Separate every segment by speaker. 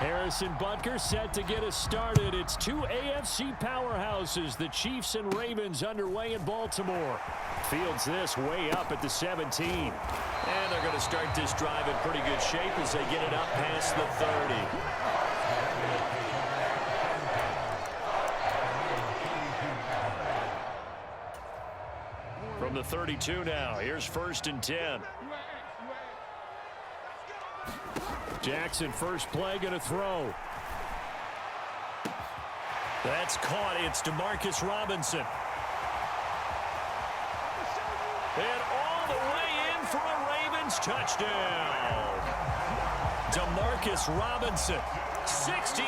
Speaker 1: Harrison Butker set to get us started. It's two AFC powerhouses, the Chiefs and Ravens, underway in Baltimore. Fields this way up at the 17.
Speaker 2: And they're going to start this drive in pretty good shape as they get it up past the 30. From the 32 now, here's 1st and 10.
Speaker 1: Jackson, first play, going to throw.
Speaker 2: That's caught. It's DeMarcus Robinson. And all the way in for a Ravens touchdown. DeMarcus Robinson, 68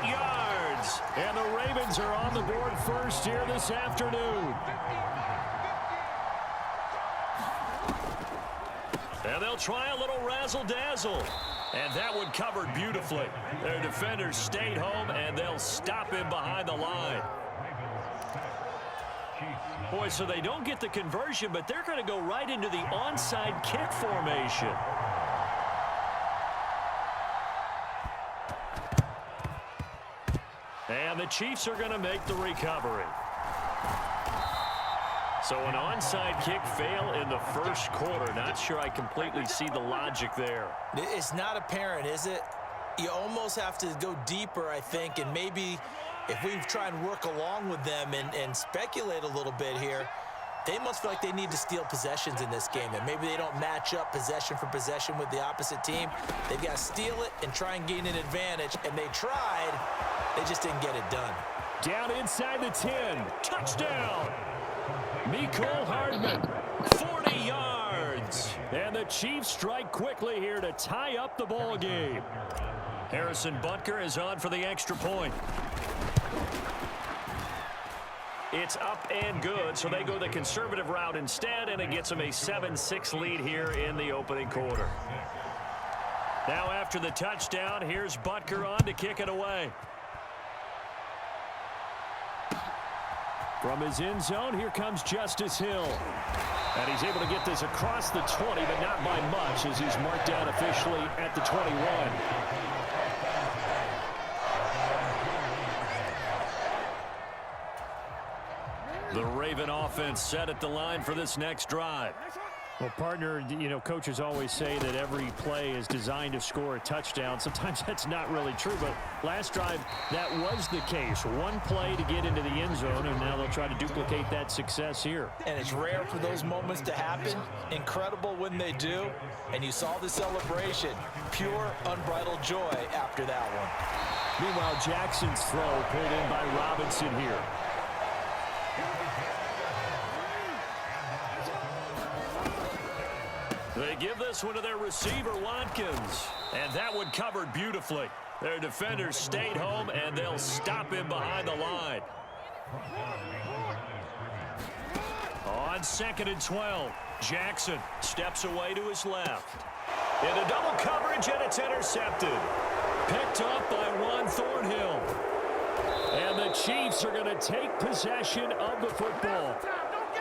Speaker 2: yards.
Speaker 1: And the Ravens are on the board first here this afternoon.
Speaker 2: And they'll try a little razzle-dazzle. And that one covered beautifully. Their defenders stayed home, and they'll stop him behind the line. Boy, so they don't get the conversion, but they're going to go right into the onside kick formation. And the Chiefs are going to make the recovery. So an onside kick fail in the first quarter. Not sure I completely see the logic there.
Speaker 3: It's not apparent, is it? You almost have to go deeper, I think, and maybe if we try and work along with them and speculate a little bit here, they must feel like they need to steal possessions in this game, and maybe they don't match up possession for possession with the opposite team. They've got to steal it and try and gain an advantage, and they tried. They just didn't get it done.
Speaker 1: Down inside the 10. Touchdown. Mecole Hardman, 40 yards. And the Chiefs strike quickly here to tie up the ball game.
Speaker 2: Harrison Butker is on for the extra point. It's up and good, so they go the conservative route instead, and it gets them a 7-6 lead here in the opening quarter. Now after the touchdown, here's Butker on to kick it away.
Speaker 1: From his end zone, here comes Justice Hill. And he's able to get this across the 20, but not by much, as he's marked down officially at the 21.
Speaker 2: The Raven offense set at the line for this next drive.
Speaker 1: Well, partner, you know, coaches always say that every play is designed to score a touchdown. Sometimes that's not really true, but last drive, that was the case. One play to get into the end zone, and now they'll try to duplicate that success here.
Speaker 3: And it's rare for those moments to happen. Incredible when they do. And you saw the celebration. Pure, unbridled joy after that one.
Speaker 1: Meanwhile, Jackson's throw pulled in by Robinson here.
Speaker 2: They give this one to their receiver, Watkins. And that one covered beautifully. Their defenders stayed home, and they'll stop him behind the line. On 2nd and 12, Jackson steps away to his left. Into double coverage, and it's intercepted.
Speaker 1: Picked up by Juan Thornhill. And the Chiefs are going to take possession of the football.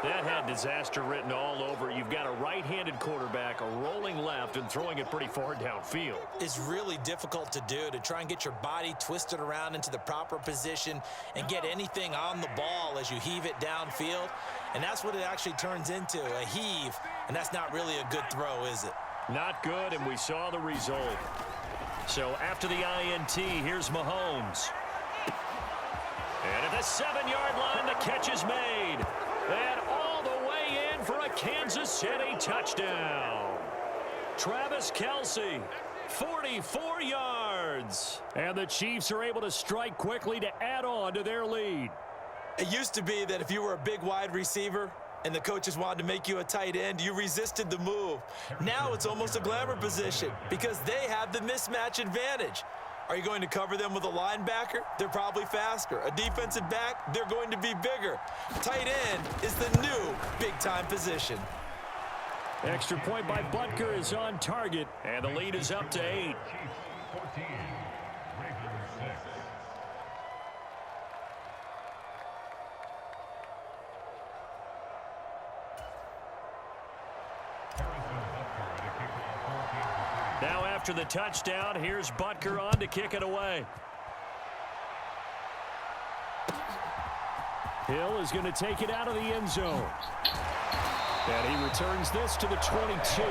Speaker 2: That had disaster written all over. You've got a right-handed quarterback, a rolling left, and throwing it pretty far downfield.
Speaker 3: It's really difficult to do, to try and get your body twisted around into the proper position and get anything on the ball as you heave it downfield. And that's what it actually turns into, a heave. And that's not really a good throw, is it?
Speaker 2: Not good, and we saw the result. So after the INT, here's Mahomes. And at the 7-yard line, the catch is made. And all the way in for a Kansas City touchdown. Travis Kelce, 44 yards.
Speaker 1: And the Chiefs are able to strike quickly to add on to their lead.
Speaker 3: It used to be that if you were a big wide receiver and the coaches wanted to make you a tight end, you resisted the move. Now it's almost a glamour position because they have the mismatch advantage. Are you going to cover them with a linebacker? They're probably faster. A defensive back? They're going to be bigger. Tight end is the new big-time position.
Speaker 1: Extra point by Butker is on target.
Speaker 2: And the lead is up to 8. Now after the touchdown, here's Butker on to kick it away.
Speaker 1: Hill is going to take it out of the end zone. And he returns this to the 22.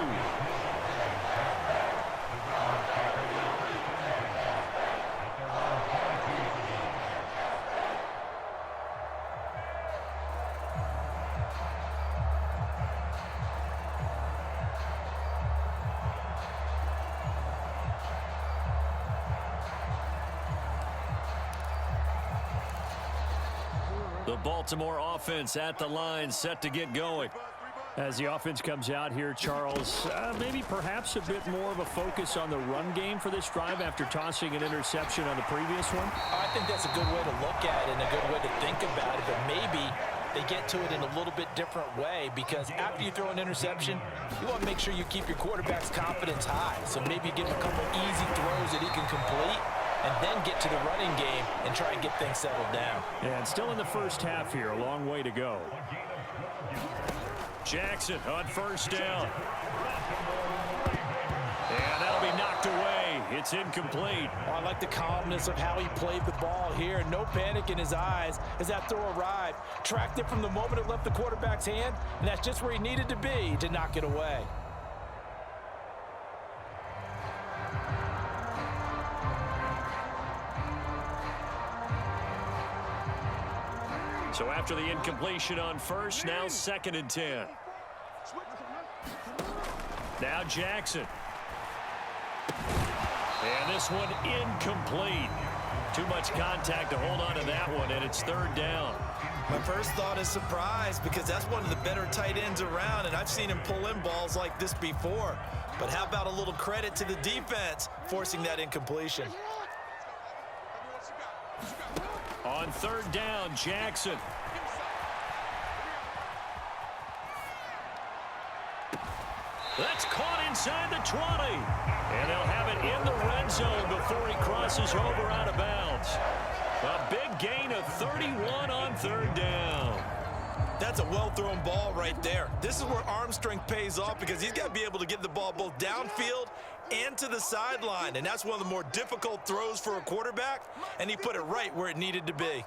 Speaker 2: The Baltimore offense at the line, set to get going.
Speaker 1: As the offense comes out here, Charles, maybe perhaps a bit more of a focus on the run game for this drive after tossing an interception on the previous one?
Speaker 3: I think that's a good way to look at it and a good way to think about it, but maybe they get to it in a little bit different way, because after you throw an interception, you want to make sure you keep your quarterback's confidence high. So maybe give him a couple easy throws that he can complete, and then get to the running game and try and get things settled down.
Speaker 1: And still in the first half here, a long way to go.
Speaker 2: Jackson on first down. And that'll be knocked away. It's incomplete.
Speaker 3: Oh, I like the calmness of how he played the ball here. No panic in his eyes as that throw arrived. Tracked it from the moment it left the quarterback's hand, and that's just where he needed to be to knock it away.
Speaker 2: So after the incompletion on first, now 2nd and 10. Now Jackson. And this one incomplete. Too much contact to hold on to that one, and it's 3rd down.
Speaker 3: My first thought is surprise, because that's one of the better tight ends around, and I've seen him pull in balls like this before. But how about a little credit to the defense forcing that incompletion?
Speaker 2: On 3rd down, Jackson. That's caught inside the 20. And they'll have it in the red zone before he crosses over out of bounds. A big gain of 31 on 3rd down.
Speaker 3: That's a well-thrown ball right there. This is where arm strength pays off, because he's got to be able to get the ball both downfield and to the sideline, and that's one of the more difficult throws for a quarterback, and he put it right where it needed to be.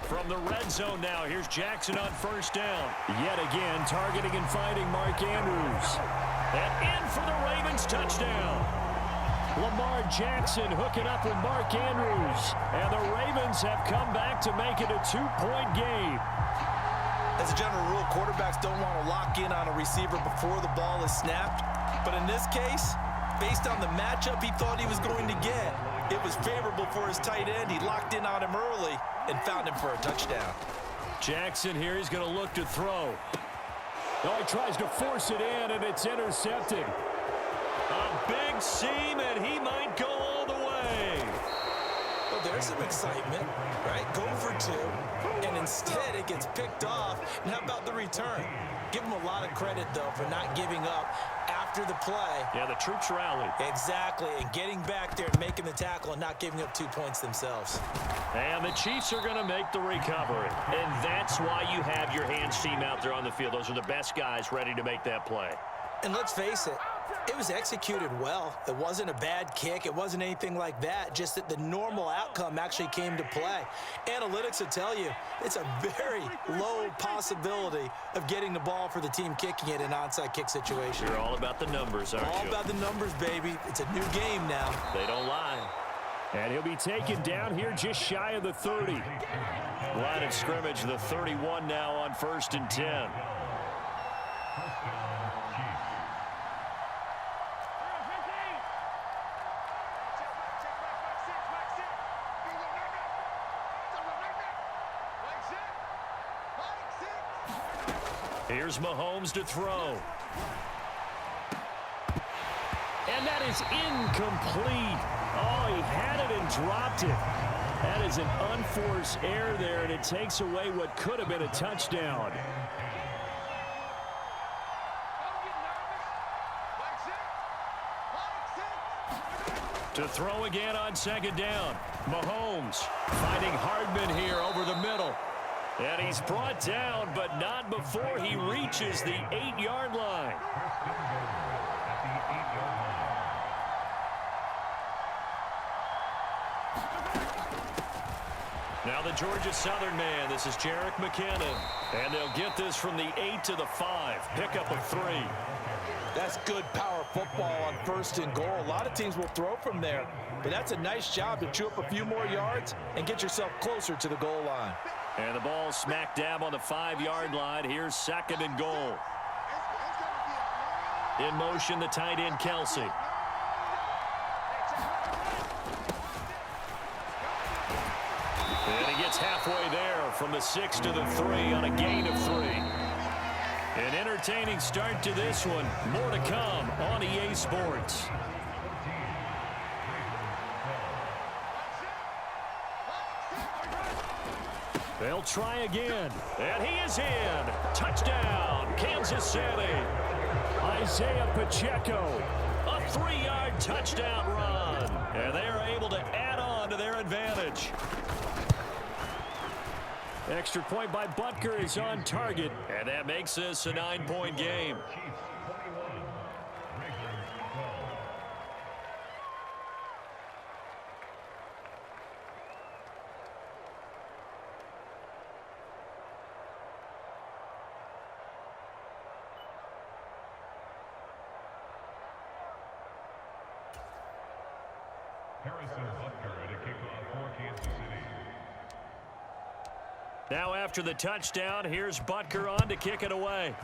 Speaker 2: From the red zone now, here's Jackson on first down.
Speaker 1: Yet again, targeting and finding Mark Andrews.
Speaker 2: And in for the Ravens touchdown.
Speaker 1: Lamar Jackson hooking up with Mark Andrews. And the Ravens have come back to make it a 2-point game.
Speaker 3: As a general rule, quarterbacks don't want to lock in on a receiver before the ball is snapped. But in this case, based on the matchup he thought he was going to get, it was favorable for his tight end. He locked in on him early and found him for a touchdown.
Speaker 2: Jackson here, he's going to look to throw.
Speaker 1: Oh, he tries to force it in, and it's intercepted.
Speaker 2: A big seam, and he might go all the way.
Speaker 3: Well, there's some excitement, right? Go for 2, and instead it gets picked off. And how about the return? Give him a lot of credit, though, for not giving up after the play.
Speaker 2: Yeah, the troops rallied.
Speaker 3: Exactly, and getting back there and making the tackle and not giving up 2 points themselves.
Speaker 2: And the Chiefs are going to make the recovery. And that's why you have your hands team out there on the field. Those are the best guys ready to make that play.
Speaker 3: And let's face it, it was executed well. It wasn't a bad kick. It wasn't anything like that. Just that the normal outcome actually came to play. Analytics will tell you it's a very low possibility of getting the ball for the team kicking it in an onside kick situation.
Speaker 2: You're all about the numbers, aren't you?
Speaker 3: All about the numbers, baby. It's a new game now.
Speaker 2: They don't lie.
Speaker 1: And he'll be taken down here just shy of the 30.
Speaker 2: Line of scrimmage, the 31 now on 1st and 10. Here's Mahomes to throw.
Speaker 1: And that is incomplete. Oh, he had it and dropped it. That is an unforced error there, and it takes away what could have been a touchdown.
Speaker 2: To throw again on 2nd down. Mahomes finding Hardman here over the middle. And he's brought down, but not before he reaches the 8-yard line. Now the Georgia Southern man. This is Jerick McKinnon. And they'll get this from the 8 to the 5. Pickup of 3.
Speaker 3: That's good power football on 1st and goal. A lot of teams will throw from there, but that's a nice job to chew up a few more yards and get yourself closer to the goal line.
Speaker 2: And the ball smack dab on the 5-yard line. Here's 2nd and goal. In motion, the tight end, Kelsey. And he gets halfway there from the 6 to the 3 on a gain of 3. An entertaining start to this one. More to come on EA Sports. They'll try again. And he is in. Touchdown, Kansas City.
Speaker 1: Isaiah Pacheco.
Speaker 2: A 3-yard touchdown run. And they are able to add on to their advantage.
Speaker 1: Extra point by Butker is on target.
Speaker 2: And that makes this a 9-point game. Now after the touchdown, here's Butker on to kick it away.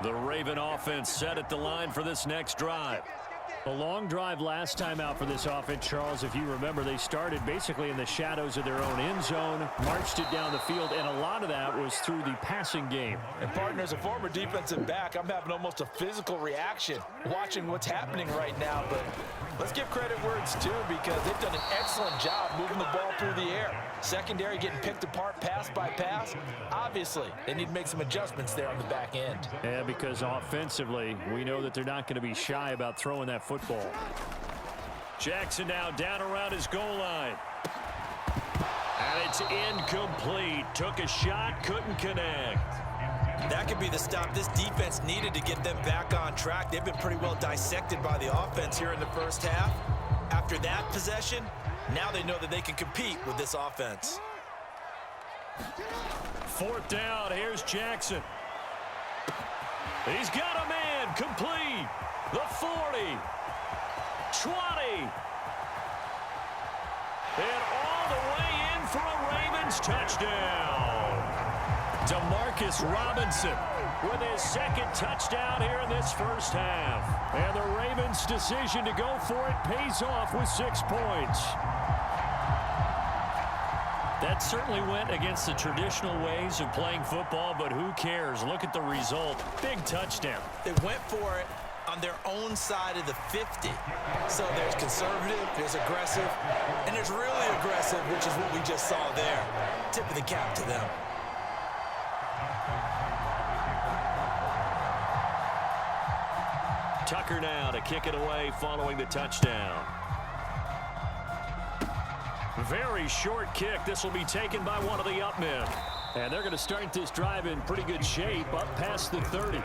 Speaker 2: The Raven offense set at the line for this next drive.
Speaker 1: A long drive last time out for this offense, Charles. If you remember, they started basically in the shadows of their own end zone, marched it down the field, and a lot of that was through the passing game.
Speaker 3: And, partner, as a former defensive back, I'm having almost a physical reaction watching what's happening right now. But let's give credit where it's due, because they've done an excellent job moving the ball through the air. Secondary getting picked apart pass by pass. Obviously, they need to make some adjustments there on the back end.
Speaker 1: Yeah, because offensively, we know that they're not going to be shy about throwing that football.
Speaker 2: Jackson now down around his goal line. And it's incomplete. Took a shot, couldn't connect.
Speaker 3: That could be the stop this defense needed to get them back on track. They've been pretty well dissected by the offense here in the first half. After that possession, now they know that they can compete with this offense.
Speaker 2: 4th down, here's Jackson. He's got a man, complete. The 40. 20. And all the way in for a Ravens touchdown. Demarcus Robinson with his 2nd touchdown here in this first half.
Speaker 1: And the Ravens' decision to go for it pays off with 6 points.
Speaker 2: That certainly went against the traditional ways of playing football, but who cares? Look at the result. Big touchdown.
Speaker 3: They went for it on their own side of the 50. So there's conservative, there's aggressive, and there's really aggressive, which is what we just saw there. Tip of the cap to them.
Speaker 2: Tucker now to kick it away following the touchdown. Very short kick. This will be taken by one of the up men.
Speaker 1: And they're going to start this drive in pretty good shape up past the 30.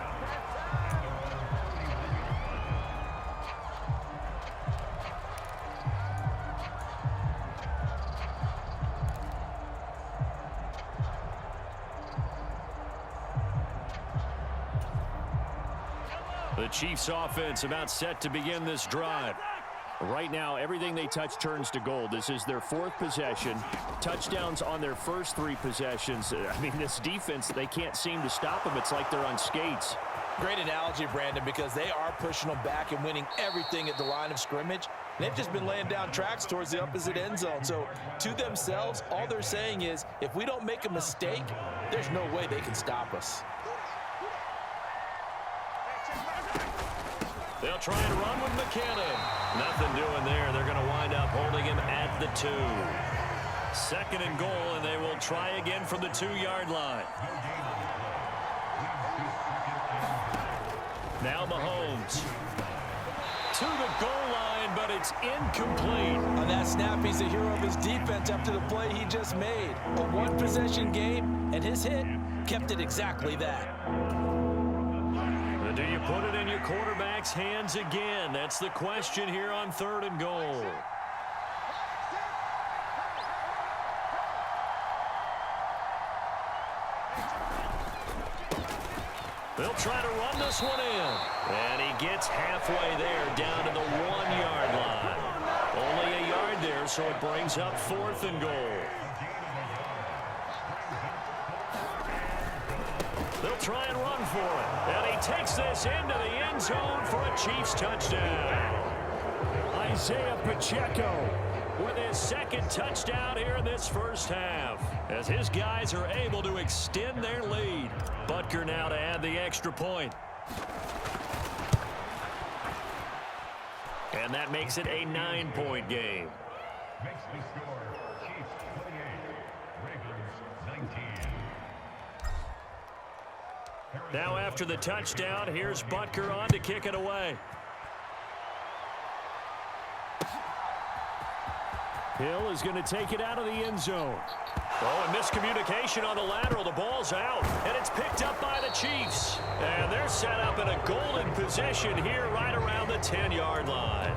Speaker 2: The Chiefs offense about set to begin this drive.
Speaker 1: Right now, everything they touch turns to gold. This is their 4th possession. Touchdowns on their first 3 possessions. I mean, this defense, they can't seem to stop them. It's like they're on skates.
Speaker 3: Great analogy, Brandon, because they are pushing them back and winning everything at the line of scrimmage. They've just been laying down tracks towards the opposite end zone. So to themselves, all they're saying is, if we don't make a mistake, there's no way they can stop us.
Speaker 2: They'll try and run with McKinnon. Nothing doing there. They're going to wind up holding him at the 2. 2nd and goal, and they will try again from the 2-yard line. Now Mahomes to the goal line, but
Speaker 1: it's incomplete.
Speaker 3: On that snap, he's the hero of his defense after the play he just made. A one-possession game, and his hit kept it exactly that.
Speaker 2: Do you put it in your quarterback's hands again? That's the question here on 3rd and goal. They'll try to run this one in. And he gets halfway there, down to the 1-yard line. Only a yard there, so it brings up 4th and goal. They'll try and run for it. And he takes this into the end zone for a Chiefs touchdown.
Speaker 1: Isaiah Pacheco
Speaker 2: With his 2nd touchdown here in this first half, as his guys are able to extend their lead. Butker now to add the extra point. And that makes it a 9-point game.
Speaker 4: Makes the score Chiefs 28, Ravens 19.
Speaker 2: Now after the touchdown, here's Butker on to kick it away.
Speaker 1: Hill is going to take it out of the end zone.
Speaker 2: Oh, and miscommunication on the lateral. The ball's out, and it's picked up by the Chiefs. And they're set up in a golden position here right around the 10-yard line.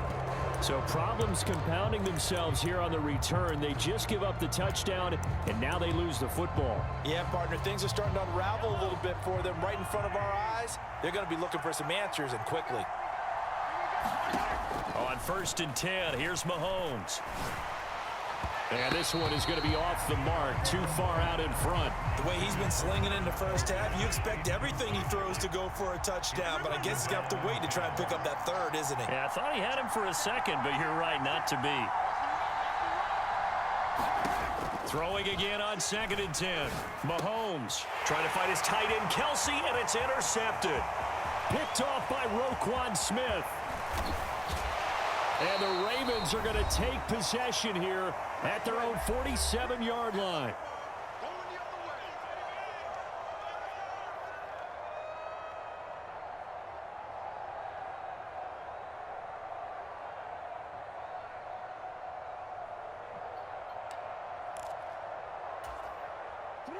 Speaker 1: So problems compounding themselves here on the return. They just give up the touchdown, and now they lose the football.
Speaker 3: Yeah, partner, things are starting to unravel a little bit for them right in front of our eyes. They're going to be looking for some answers, and quickly.
Speaker 2: On 1st and 10, here's Mahomes.
Speaker 1: And this one is going to be off the mark, too far out in front.
Speaker 3: The way he's been slinging in the first half, you expect everything he throws to go for a touchdown, but I guess he's going to have to wait to try and pick up that 3rd, isn't he?
Speaker 2: Yeah, I thought he had him for a second, but you're right, not to be. Throwing again on 2nd and 10. Mahomes trying to fight his tight end, Kelsey, and it's intercepted.
Speaker 1: Picked off by Roquan Smith. And the Ravens are going to take possession here at their own 47-yard line.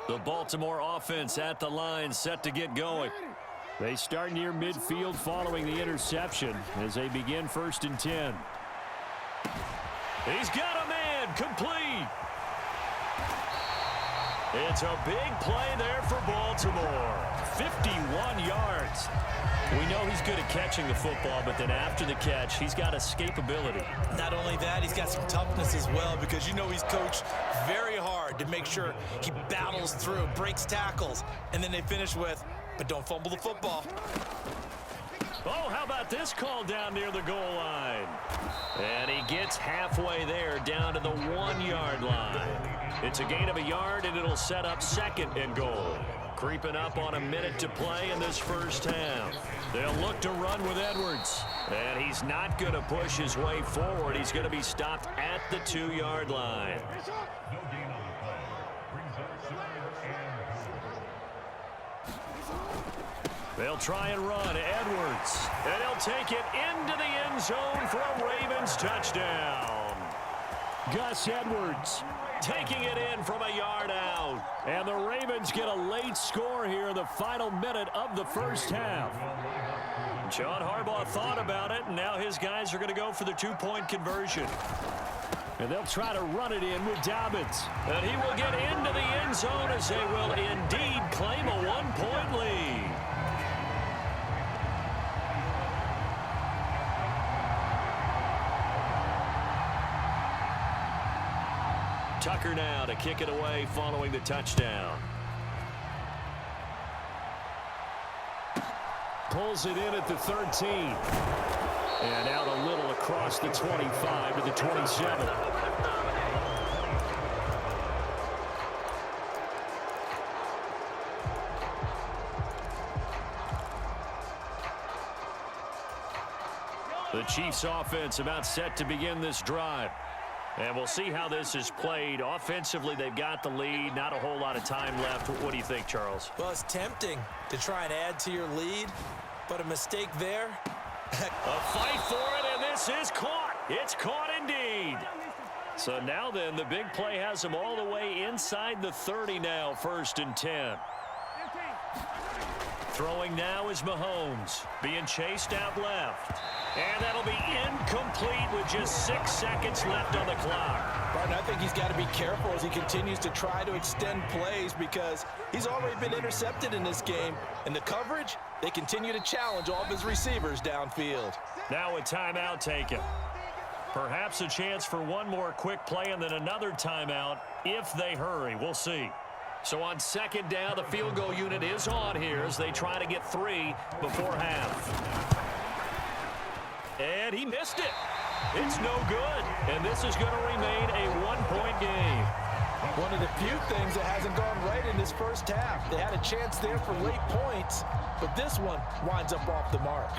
Speaker 2: The Baltimore offense at the line, set to get going.
Speaker 1: They start near midfield following the interception as they begin 1st and 10.
Speaker 2: He's got a man, complete. It's a big play there for Baltimore. 51 yards. We know he's good at catching the football, but then after the catch, he's got escapability.
Speaker 3: Not only that, he's got some toughness as well, because you know he's coached very hard to make sure he battles through, breaks tackles, and then they finish with, but don't fumble the football.
Speaker 2: Oh, how about this call down near the goal line? And he gets halfway there, down to the 1-yard line. It's a gain of a yard, and it'll set up 2nd and goal. Creeping up on a minute to play in this first half. They'll look to run with Edwards. And he's not going to push his way forward. He's going to be stopped at the 2-yard line.
Speaker 4: No gain on the play. Brings up 3rd and goal.
Speaker 2: They'll try and run. Edwards. And he'll take it into the end zone for a Ravens touchdown.
Speaker 1: Gus Edwards
Speaker 2: taking it in from a yard out.
Speaker 1: And the Ravens get a late score here in the final minute of the first half.
Speaker 2: John Harbaugh thought about it, and now his guys are going to go for the 2-point conversion.
Speaker 1: And they'll try to run it in with Dobbins.
Speaker 2: And he will get into the end zone as they will indeed claim a 1-point lead. Tucker now to kick it away following the touchdown.
Speaker 1: Pulls it in at the 13. And out a little across the 25 to the 27.
Speaker 2: The Chiefs offense about set to begin this drive. And we'll see how this is played. Offensively, they've got the lead. Not a whole lot of time left. What do you think, Charles?
Speaker 3: Well, it's tempting to try and add to your lead, but a mistake there.
Speaker 2: A fight for it, and this is caught. It's caught indeed. So now then, the big play has him all the way inside the 30 now, 1st and 10. Throwing now is Mahomes, being chased out left. And that'll be incomplete with just 6 seconds left on the clock.
Speaker 3: Martin, I think he's got to be careful as he continues to try to extend plays because he's already been intercepted in this game. And the coverage, they continue to challenge all of his receivers downfield.
Speaker 2: Now a timeout taken. Perhaps a chance for one more quick play and then another timeout if they hurry. We'll see. So on 2nd down, the field goal unit is on here as they try to get 3 before half. And he missed it. It's no good. And this is going to remain a 1-point game.
Speaker 3: One of the few things that hasn't gone right in this first half. They had a chance there for late points, but this one winds up off the mark.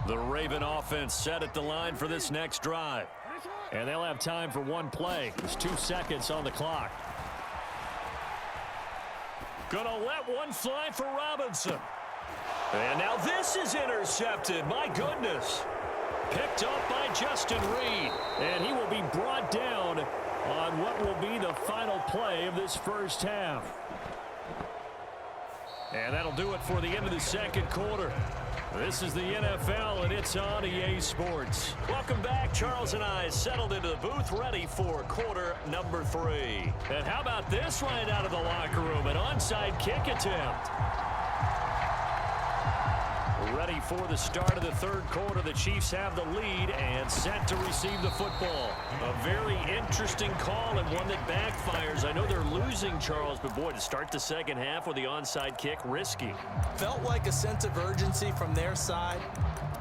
Speaker 2: The Raven offense set at the line for this next drive.
Speaker 1: And they'll have time for one play. There's 2 seconds on the clock.
Speaker 2: Gonna let one fly for Robinson. And now this is intercepted. My goodness. Picked up by Justin Reed.
Speaker 1: And he will be brought down on what will be the final play of this first half.
Speaker 2: And that'll do it for the end of the 2nd quarter. This is the NFL, and it's on EA Sports. Welcome back. Charles and I settled into the booth, ready for quarter number 3. And how about this right out of the locker room? An onside kick attempt. Ready for the start of the 3rd quarter. The Chiefs have the lead and set to receive the football. A very interesting call and one that backfires. I know they're losing, Charles, but boy, to start the 2nd half with the onside kick, risky.
Speaker 3: Felt like a sense of urgency from their side,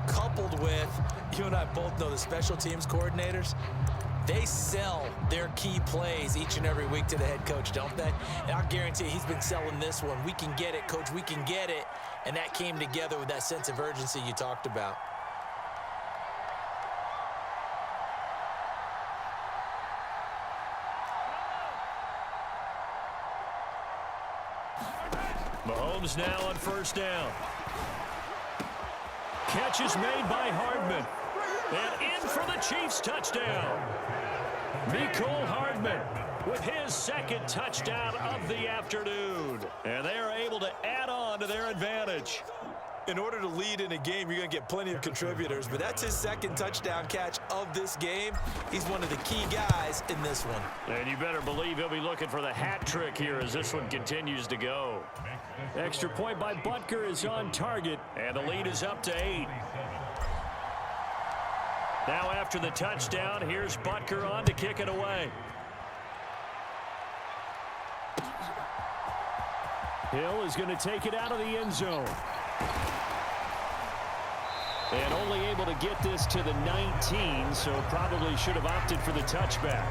Speaker 3: coupled with, you and I both know the special teams coordinators, they sell their key plays each and every week to the head coach, don't they? And I guarantee he's been selling this one. We can get it, coach, we can get it. And that came together with that sense of urgency you talked about.
Speaker 2: Mahomes now on 1st down. Catch is made by Hardman. And in for the Chiefs touchdown. Mecole Hardman with his 2nd touchdown of the afternoon. And they are able to add on to their advantage.
Speaker 3: In order to lead in a game, you're going to get plenty of contributors, but that's his 2nd touchdown catch of this game. He's one of the key guys in this one.
Speaker 2: And you better believe he'll be looking for the hat trick here as this one continues to go.
Speaker 1: Extra point by Butker is on target.
Speaker 2: And the lead is up to 8. Now after the touchdown, here's Butker on to kick it away.
Speaker 1: Hill is going to take it out of the end zone. And only able to get this to the 19, so probably should have opted for the touchback.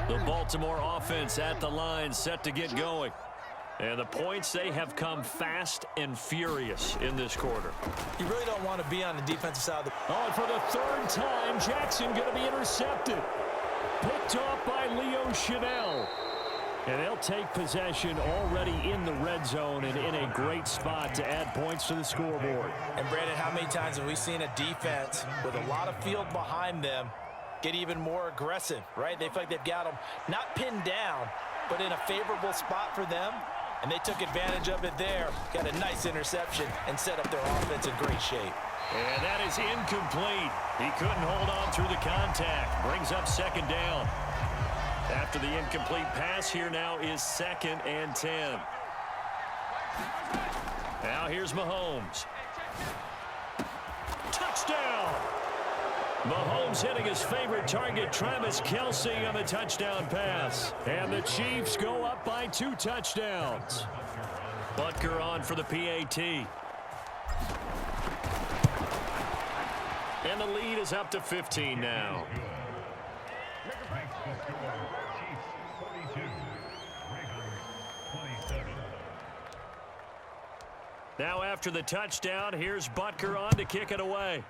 Speaker 2: The Baltimore offense at the line, set to get going. And the points, they have come fast and furious in this quarter.
Speaker 3: You really don't want to be on the defensive side of the...
Speaker 1: Oh, and for the 3rd time, Jackson going to be intercepted. Picked off by Leo Chanel. And they'll take possession already in the red zone and in a great spot to add points to the scoreboard.
Speaker 3: And Brandon, how many times have we seen a defense with a lot of field behind them get even more aggressive, right? They feel like they've got them not pinned down, but in a favorable spot for them. And they took advantage of it there. Got a nice interception and set up their offense in great shape.
Speaker 2: And that is incomplete. He couldn't hold on through the contact. Brings up 2nd down. After the incomplete pass, here now is 2nd and 10. Now here's Mahomes. Touchdown! Mahomes hitting his favorite target, Travis Kelce, on the touchdown pass.
Speaker 1: And the Chiefs go up by 2 touchdowns.
Speaker 2: Butker on for the PAT. And the lead is up to 15 now. Now after the touchdown, here's Butker on to kick it away.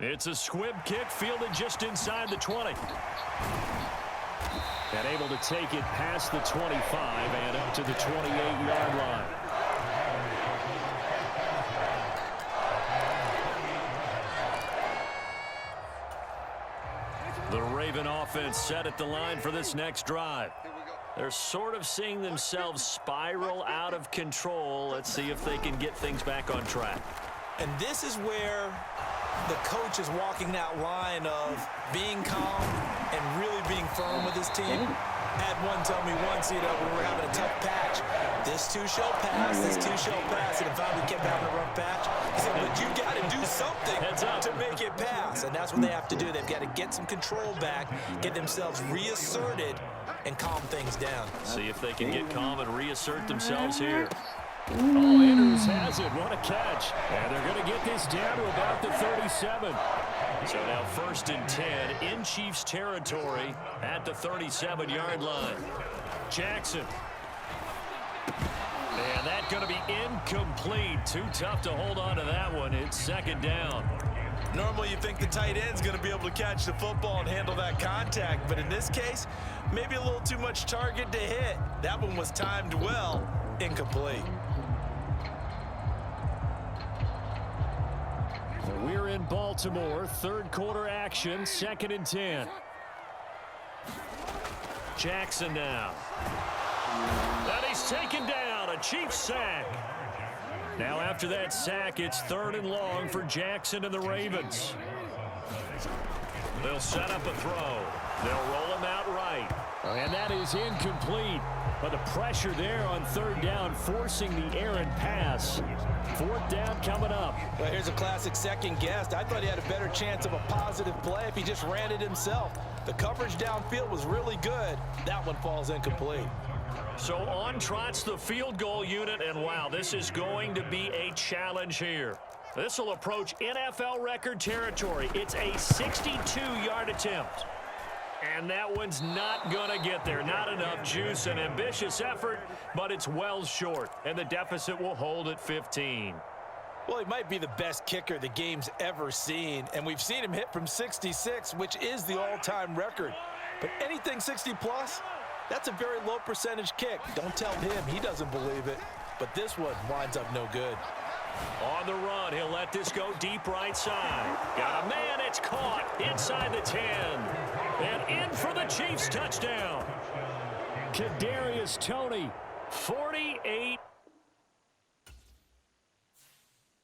Speaker 2: It's a squib kick fielded just inside the 20.
Speaker 1: And able to take it past the 25 and up to the 28-yard line.
Speaker 2: The Raven offense set at the line for this next drive. They're sort of seeing themselves spiral out of control. Let's see if they can get things back on track.
Speaker 3: And this is where the coach is walking that line of being calm and really being firm with his team. I had one tell me once, when we were having a tough patch, this too shall pass, this too shall pass, and if I kept having a rough patch, he said, but you got to do something to make it pass, and that's what they have to do. They've got to get some control back, get themselves reasserted, and calm things down.
Speaker 2: See if they can get calm and reassert themselves here.
Speaker 1: Oh, Andrews has it. What a catch. And they're going to get this down to about the 37.
Speaker 2: So now 1st and 10 in Chiefs territory at the 37-yard line. Jackson. And that's going to be incomplete. Too tough to hold on to that one. It's 2nd down.
Speaker 3: Normally you think the tight end's going to be able to catch the football and handle that contact, but in this case, maybe a little too much target to hit. That one was timed well. Incomplete.
Speaker 1: We're in Baltimore. 3rd quarter action. 2nd and 10.
Speaker 2: Jackson now. And he's taken down. A Chiefs sack. Now after that sack, it's 3rd and long for Jackson and the Ravens. They'll set up a throw. They'll roll him out right.
Speaker 1: And that is incomplete. But the pressure there on 3rd down, forcing the errant pass. 4th down coming up.
Speaker 3: Well, here's a classic second guess. I thought he had a better chance of a positive play if he just ran it himself. The coverage downfield was really good. That one falls incomplete.
Speaker 2: So on trots the field goal unit, and wow, this is going to be a challenge here. This will approach NFL record territory. It's a 62-yard attempt. And that one's not going to get there. Not enough juice. An ambitious effort, but it's well short. And the deficit will hold at 15.
Speaker 3: Well, he might be the best kicker the game's ever seen. And we've seen him hit from 66, which is the all-time record. But anything 60-plus, that's a very low percentage kick. Don't tell him he doesn't believe it. But this one winds up no good.
Speaker 2: On the run, he'll let this go deep right side. Got a man, it's caught inside the 10. And in for the Chiefs touchdown.
Speaker 1: Kadarius Toney, 48